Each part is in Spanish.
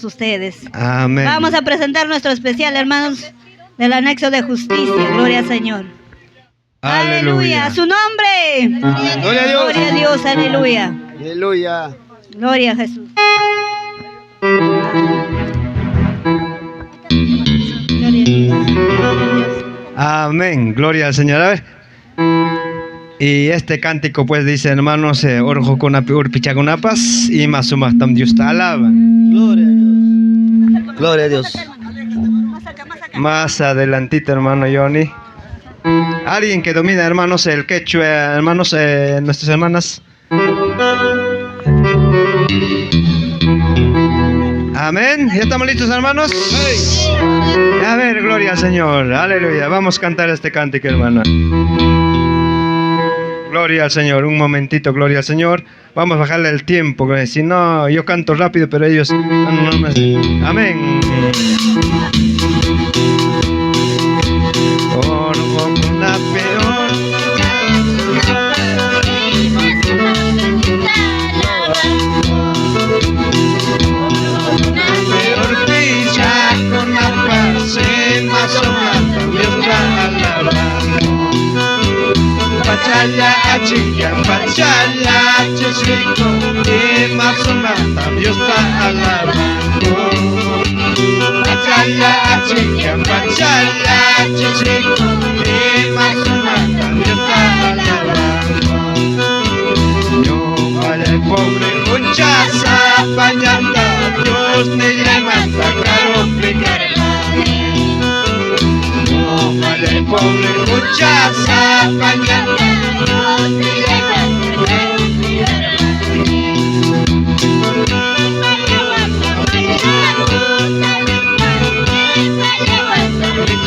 ustedes. Amén. Vamos a presentar nuestro especial, hermanos, del anexo de justicia. Gloria al Señor. Aleluya. A su nombre. Gloria a Dios. Gloria a Dios. Aleluya. Aleluya. Gloria a Jesús. Gloria a Dios. Amén. Gloria al Señor. A ver. Y este cántico pues dice, hermanos, orjo con urpichagunapas y masumastam Dios te alaba. Gloria a Dios. Gloria a Dios. Más adelantito, hermano Johnny. Alguien que domina, hermanos, el quechua, hermanos, nuestras hermanas. Amén. ¿Ya estamos listos, hermanos? A ver, gloria al Señor. Aleluya. Vamos a cantar este cántico, hermano. Gloria al Señor. Un momentito, gloria al Señor. Vamos a bajarle el tiempo. Si no, yo canto rápido, pero ellos... Amén. Orjo con la peor. Peor picha con la paz, más o más, Dios la alabando. Pachaya achilla, pachaya chesrico, más o más, Dios la alabando. Pachaya achilla, pachaya chesrico, más o más, Dios la alabando. Yo vaya el pobre conchaza, pañata, Dios me levanta, caro pecarme. Yo vaya el pobre conchaza, pañata, Dios me levanta, caro pecarme.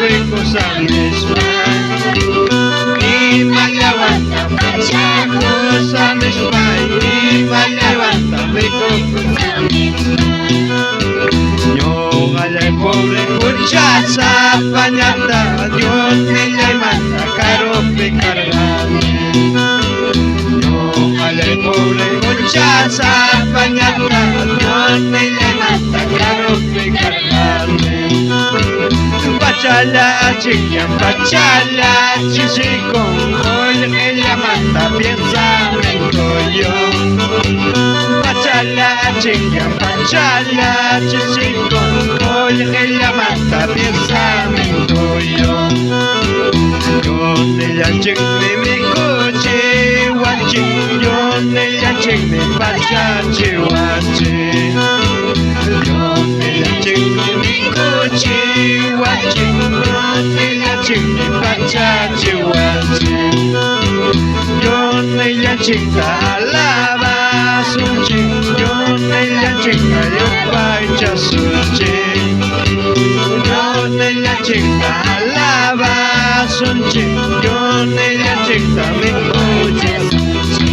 Mi cosa misma, y me levanta, mucha cosa misma, y me levanta, mi cosa misma. Yo vaya el pobre conchaza, pañata, Dios me levanta, caro pecarme. Yo vaya el pobre conchaza, pañata, Dios me levanta, caro pecarme. Pachala, chiquia, pachala, chichicón, hoy ella manda pensamiento yo. Pachala, chiquia, pachala, chichicón, hoy ella manda pensamiento yo. Yo ne ya chicle mi coche, guachi, yo ne ya chicle pachachi, guachi. Yo ne ya chicle mi coche, guachi, yo ne ya chicle pachachi, guachi. Yo ne ya chica alaba suchi, yo ne ya chica yo pacha suchi. Yo ne ya chica alaba suchi, yo ne ya chica mi coche suchi.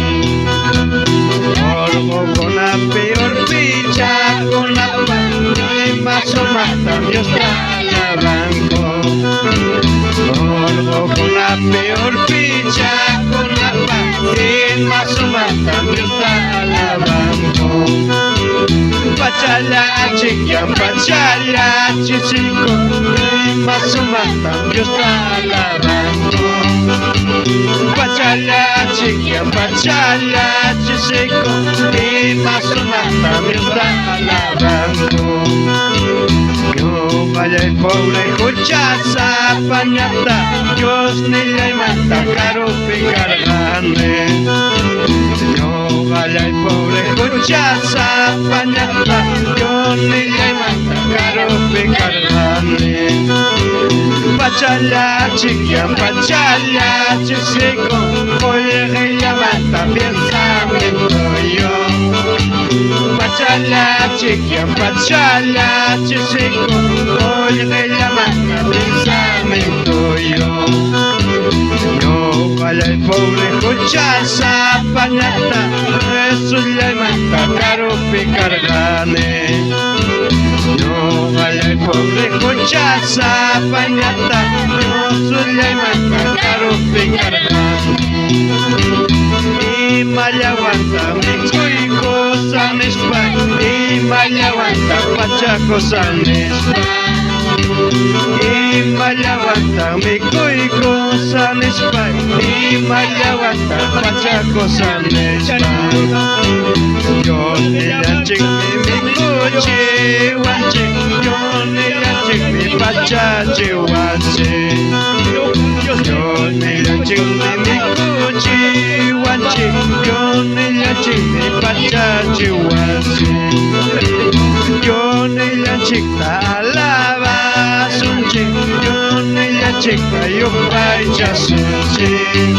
Orgo con la peor picha, con la pan, más o más, Dios la alabando. Orgo con la peor picha, con la pan, más o más, Dios la alabando. Pachala, chiquia, pachala, chichico, más o más, Dios la alabando. Pachala, chiquia, pachala, chichico, más o más, Dios la alabando. Yo vaya el pobre conchaza, pañata, Dios ni le mata, caro pecarme. Yo vaya el pobre conchaza, pañata, Dios ni le mata, caro pecarme. Pachala, chiquia, pachala, chichico, oye ella mata, pensamiento yo. Pachala, chiquia, pachala, chichico, oye ella mata, pensamiento yo. Yo vaya el pobre conchaza, pañata, Jesús le mata, caro pecarme. Yo vaya el pobre conchaza, pañata, Jesús le mata, caro pecarme. Y me aguanta mi cuico, sa mis pa, y Imayawanta pachakosanispa Imayawanta mikuykosanispa Imayawanta pachakosanispa Yonillanchikmi mikuchiwanchik Yonillanchikmi pachachiwanchik Yonillanchikmi mikuchiwanchik Yonillanchikmi pachachiwanchik Yonillanchikta alabasunchik Yonillanchikta yupaychasunchik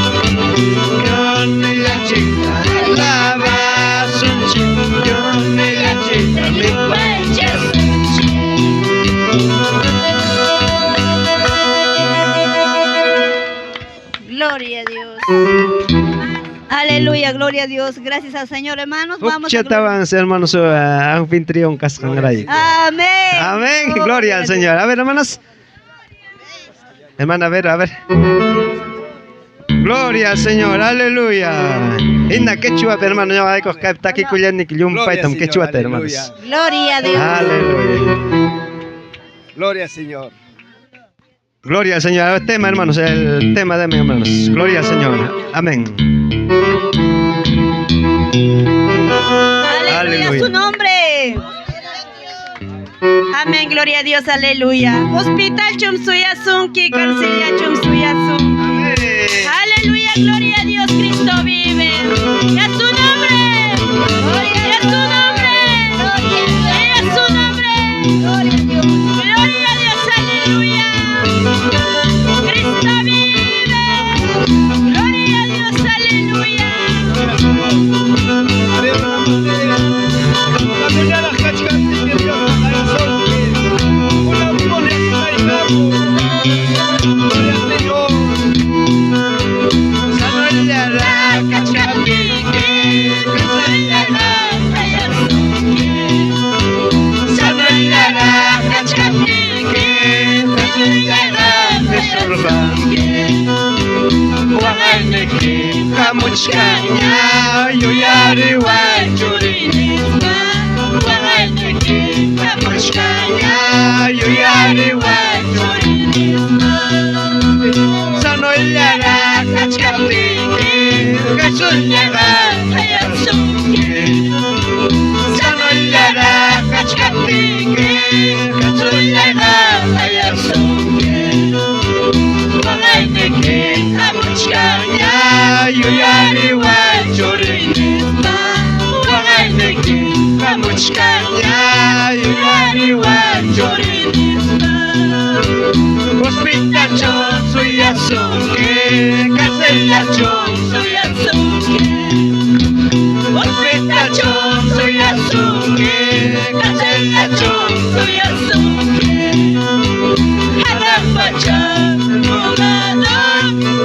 Yonillanchikta alabasunchik Yonillanchikta yupaychasunchik Gloria a Dios. Aleluya, gloria a Dios. Gracias al Señor, hermanos. Vamos a hermanos, anfitrión Cascangray. Amén. Amén. Gloria al Señor. A ver, hermanos. Hermana, a ver. Gloria al Señor. Aleluya. Inna quechua, hermano. Yo hay que estar aquí culiando y un paitam quechua, hermanos. Gloria a Dios. Aleluya. Gloria al Señor. Gloria al Señor. El tema, hermanos, el tema de mis hermanos. Gloria al Señor. Amén. Aleluya, su nombre. Amén, gloria a Dios, aleluya. Hospital Chumsuyasunki, Carcelia Chumsuyasun. Aleluya, gloria a Dios, Cristo vive. Y a su nombre. Gloria a su nombre. Gloria a su nombre. Gloria a Dios. Gloria a Dios, aleluya. Cristo vive. Gloria a Dios, aleluya. Kamuchkanya yuyari wajurinizma Wanganeki kamuchkanya yuyari wajurinizma Sanoyara kachkapiki kachunyara hayatsuki Sanoyara kachkapiki kachunyara hayatsuki Wanganeki kamuchkanya yuyari wajurinizma Wanganeki kamuchkanya yuyari wajurinizma Hospital Chumsuyasunki Carcelia Chumsuyasunki Hospital Chumsuyasunki Carcelia Chumsuyasunki Harapacha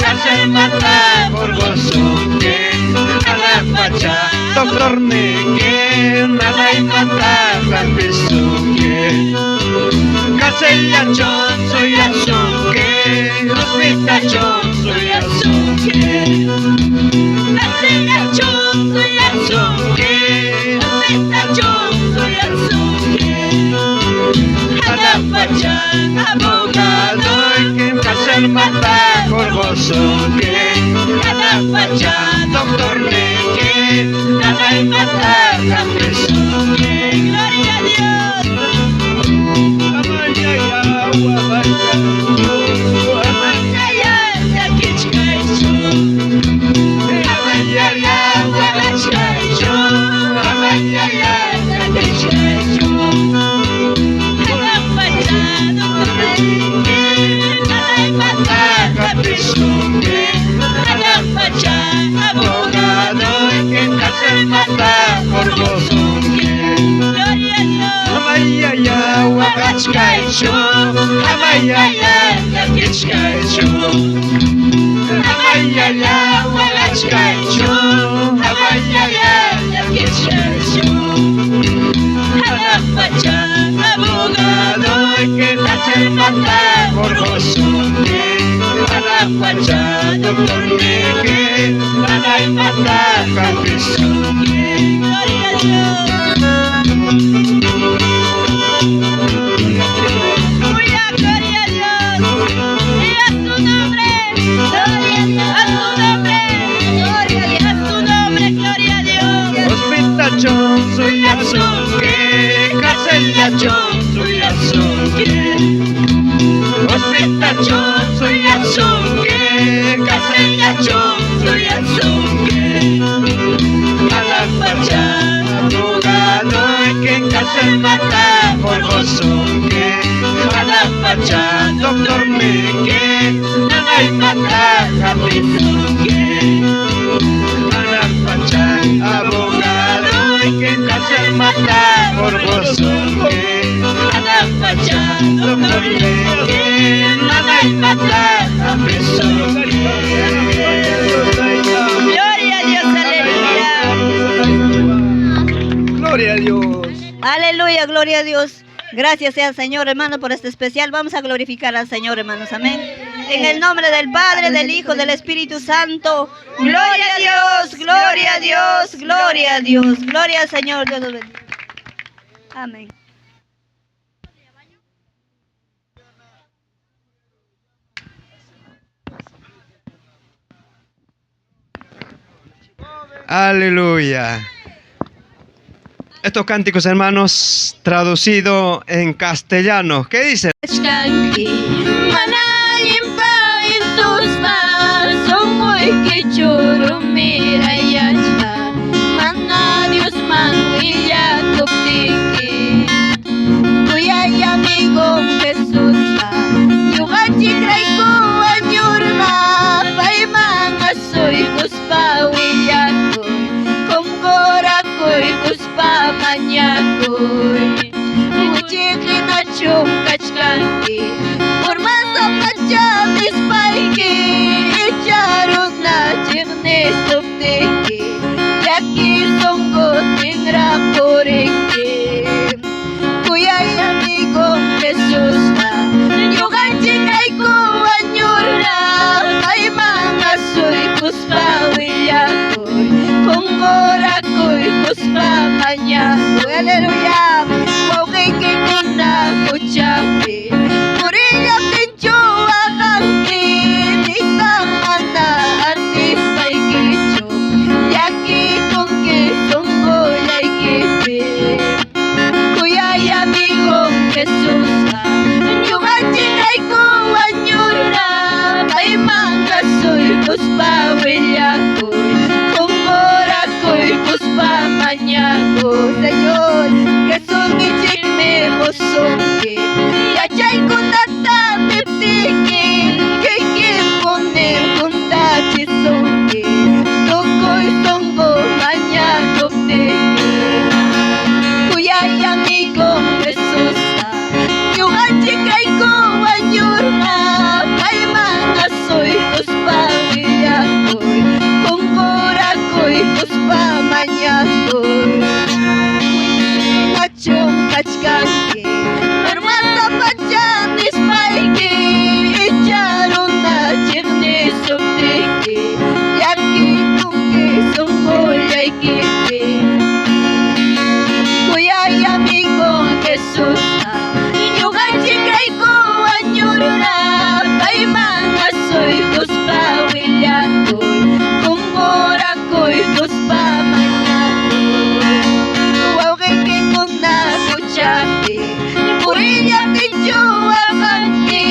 Cárcel mata por gozoque Harapacha Doctor Neke Nalay mata Kalpisuke Carcelia Chumsuyasunki Hospital Chumsuyasunki Carcelia Chumsuyasunki Hospital Chumsuyasunki Harapacha abogado Cárcel mata por gozoque Harapacha Doctor Neke Nalay mata Kalpisuke Gloria a Dios. Abogado que cárcel mata por gozoque Gloria a Dios. Amayaya wakachkaicho Amayaya yakichkaicho Amayaya wakachkaicho Amayaya yakichkaicho Harapacha abogado que cárcel mata por gozoque Harapacha Doctor Neke Nalay mata Kalpisuke Gloria a Dios. Borsonke, anak baca dokter Meke, nangai mata kapisonke, anak baca abogado, que kasar mata Borsonke, anak baca dokter Meke, nangai mata kapisonke. Gloria a Dios, aleluya. Gloria a Dios. Aleluya, gloria a Dios. Gracias sea al Señor, hermano, por este especial. Vamos a glorificar al Señor, hermanos. Amén. En el nombre del Padre, del Hijo, del Espíritu Santo. Gloria a Dios, gloria a Dios, gloria a Dios. Gloria al Señor. Dios los bendiga. Amén. Aleluya. Estos cánticos, hermanos, traducido en castellano. ¿Qué dice? Aleluya. Wow, que con la cuchape. Por ella te yo agante. Esta mana artista y que yo. Ya que con que son goya y que fe. Cuya y amigo Jesús. Yo gachina y coañura. Ay manga soy cuspa huellaco. Con coraco y cuspa mañaco. Señor, que son mi chime bosonque. Ya chay con tata me ptique. Que poner con tachisonque. Toco y songo mañaco teque. Cuya y amigo Jesús. Yo gachica y coañurna. Ay manga soy cuspa villaco. Con coraco y cuspa mañaco. Kachkanke, hermana pacha nispaike, echaron a chirne sopteke, yaki kunke songoya y kepe. Cuya y amigo Jesús, yo gachica y coañura, paimanga soy cuspa huillaco, con coraco y cuspa mañaco. Por ella te yo avanque,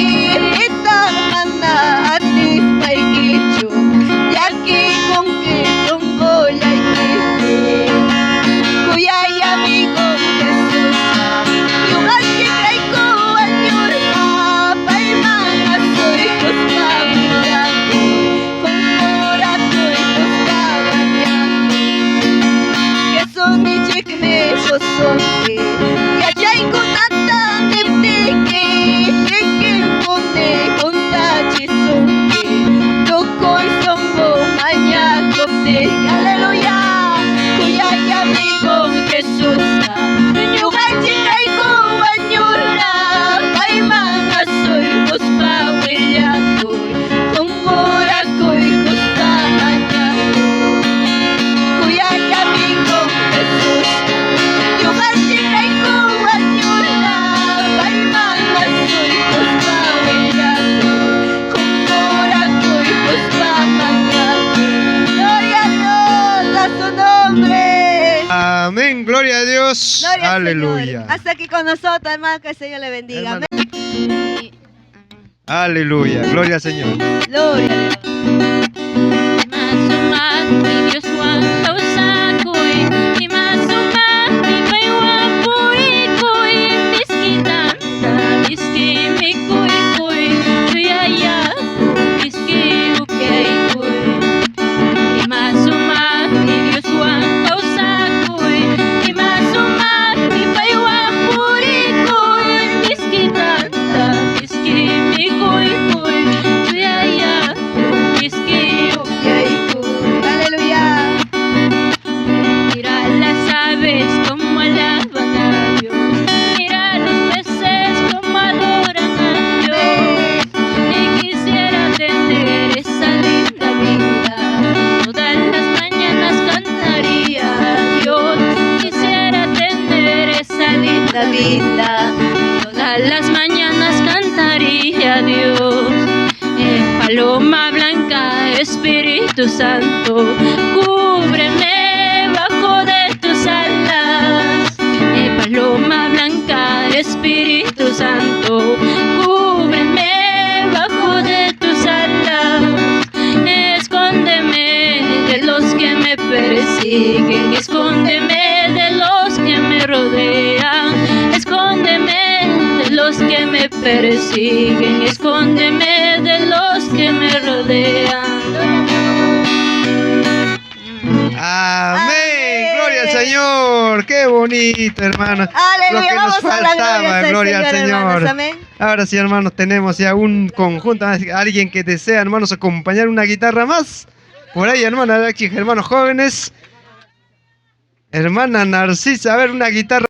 esta mana a ti paiquicho, ya que con que son goya y que cuya y amigo Jesús, yo gachi traigo añurma, paimana soy cospa blanco, con coraco y cospa bañaco, que son mi chicme sosote. Aleluya, cuya y amigo Jesús, yo gachica y coañura, paimanga soy cospa huellaco, con coraco y cospa mañaco, cuya y amigo Jesús, yo gachica y coañura, paimanga soy cospa huellaco, con coraco y cospa mañaco. Su nombre. Amén, gloria a Dios. Gloria al Aleluya. Señor. Hasta aquí con nosotros, hermano, que el Señor le bendiga. Hermano. Amén. Aleluya, gloria al Señor. Gloria. Masuk mat, mi Dios, rodea. Todas las mañanas cantaría a Dios. Paloma blanca, Espíritu Santo, cúbreme bajo de tus alas. Paloma blanca, Espíritu Santo, cúbreme bajo de tus alas. Escóndeme de los que me persiguen, escóndeme de los que me rodean, escóndeme de los que me persiguen, escóndeme de los que me rodean. Amén. Gloria al Señor. Qué bonito, hermano. Lo Aleluya, que nos vamos a la faltaba, gloria al Señor. hermanos, amén. Ahora sí, hermanos, tenemos ya un conjunto, alguien que desea, hermanos, acompañar una guitarra más. Por ahí, hermanos jóvenes. Hermana Narcisa, a ver, una guitarra.